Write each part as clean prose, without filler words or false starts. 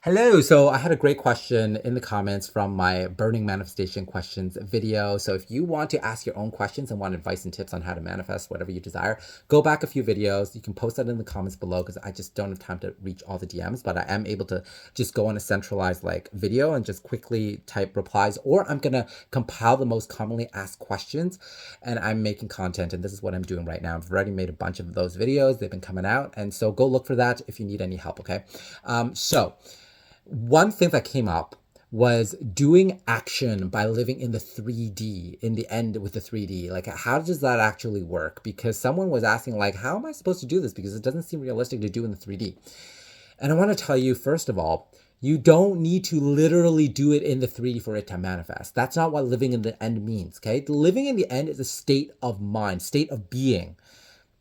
Hello. So I had a great question in the comments from my Burning Manifestation Questions video. So if you want to ask your own questions and want advice and tips on how to manifest whatever you desire, go back a few videos. You can post that in the comments below because I just don't have time to reach all the DMs, but I am able to just go on a centralized like video and just quickly type replies, or I'm going to compile the most commonly asked questions and I'm making content. And this is what I'm doing right now. I've already made a bunch of those videos. They've been coming out. And so go look for that if you need any help. Okay. So one thing that came up was doing action by living in the 3D in the end with the 3D. Like, how does that actually work? Because someone was asking, like, how am I supposed to do this? Because it doesn't seem realistic to do in the 3D. And I want to tell you, first of all, you don't need to literally do it in the 3D for it to manifest. That's not what living in the end means, okay? Living in the end is a state of mind, state of being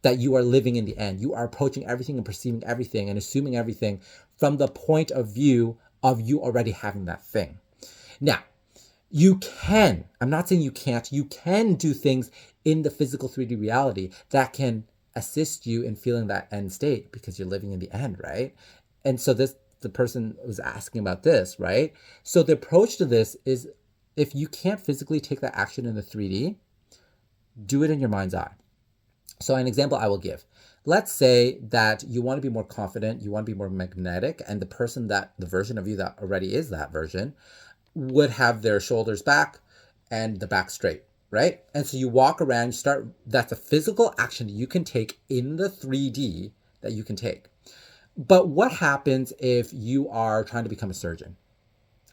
that you are living in the end. You are approaching everything and perceiving everything and assuming everything from the point of view of you already having that thing. Now, you can, I'm not saying you can't, you can do things in the physical 3D reality that can assist you in feeling that end state because you're living in the end, right? And so the person was asking about this, right? So the approach to this is if you can't physically take that action in the 3D, do it in your mind's eye. So an example I will give. Let's say that you want to be more confident, you want to be more magnetic, and the version of you that already is that version would have their shoulders back and the back straight, right? And so you walk around, that's a physical action that you can take in the 3D that you can take. But what happens if you are trying to become a surgeon,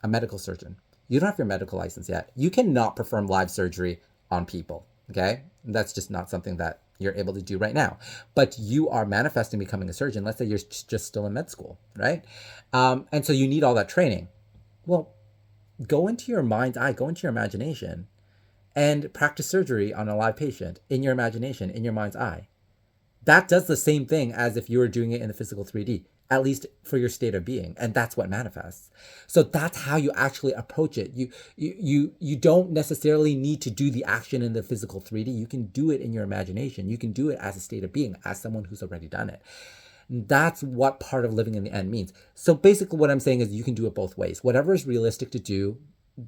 a medical surgeon? You don't have your medical license yet. You cannot perform live surgery on people, okay? That's just not something that you're able to do right now. But you are manifesting becoming a surgeon. Let's say you're just still in med school, right? And so you need all that training. Well, go into your mind's eye, go into your imagination and practice surgery on a live patient in your imagination, in your mind's eye. That does the same thing as if you were doing it in the physical 3D, at least for your state of being, and that's what manifests. So that's how you actually approach it. You don't necessarily need to do the action in the physical 3D. You can do it in your imagination. You can do it as a state of being, as someone who's already done it. That's what part of living in the end means. So basically what I'm saying is you can do it both ways. Whatever is realistic to do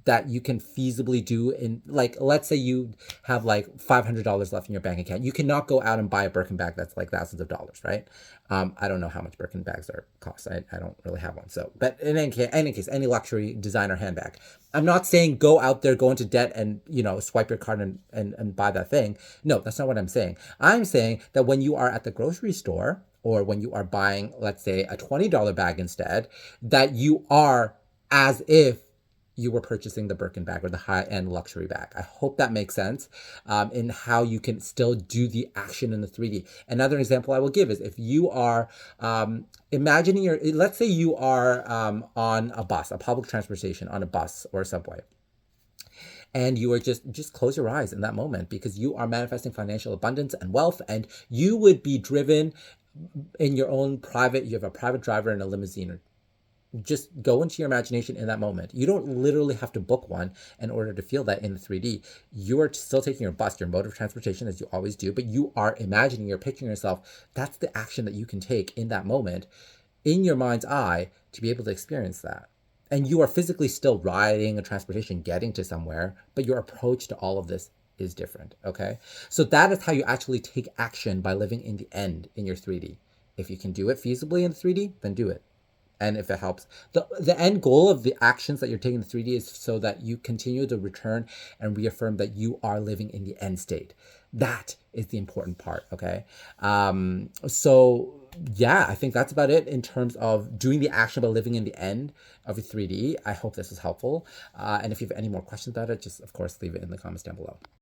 that you can feasibly do in, like, let's say you have like $500 left in your bank account. You cannot go out and buy a Birkin bag that's like thousands of dollars, right? I don't know how much Birkin bags are cost. I don't really have one. So, but in any case, any luxury designer handbag. I'm not saying go out there, go into debt and, swipe your card and buy that thing. No, that's not what I'm saying. I'm saying that when you are at the grocery store or when you are buying, let's say, a $20 bag instead, that you are as if you were purchasing the Birkin bag or the high-end luxury bag. I hope that makes sense in how you can still do the action in the 3D. Another example I will give is if you are imagining let's say you are on a bus, a public transportation, on a bus or a subway. And you are just close your eyes in that moment because you are manifesting financial abundance and wealth, and you would be driven in your own you have a private driver in a limousine. Just go into your imagination in that moment. You don't literally have to book one in order to feel that in the 3D. You are still taking your bus, your mode of transportation, as you always do, but you are imagining, you're picturing yourself. That's the action that you can take in that moment in your mind's eye to be able to experience that. And you are physically still riding a transportation, getting to somewhere, but your approach to all of this is different, okay? So that is how you actually take action by living in the end in your 3D. If you can do it feasibly in 3D, then do it. And if it helps, the end goal of the actions that you're taking in 3D is so that you continue to return and reaffirm that you are living in the end state. That is the important part, okay? So yeah, I think that's about it in terms of doing the action by living in the end of a 3D. I hope this was helpful. And if you have any more questions about it, just of course leave it in the comments down below.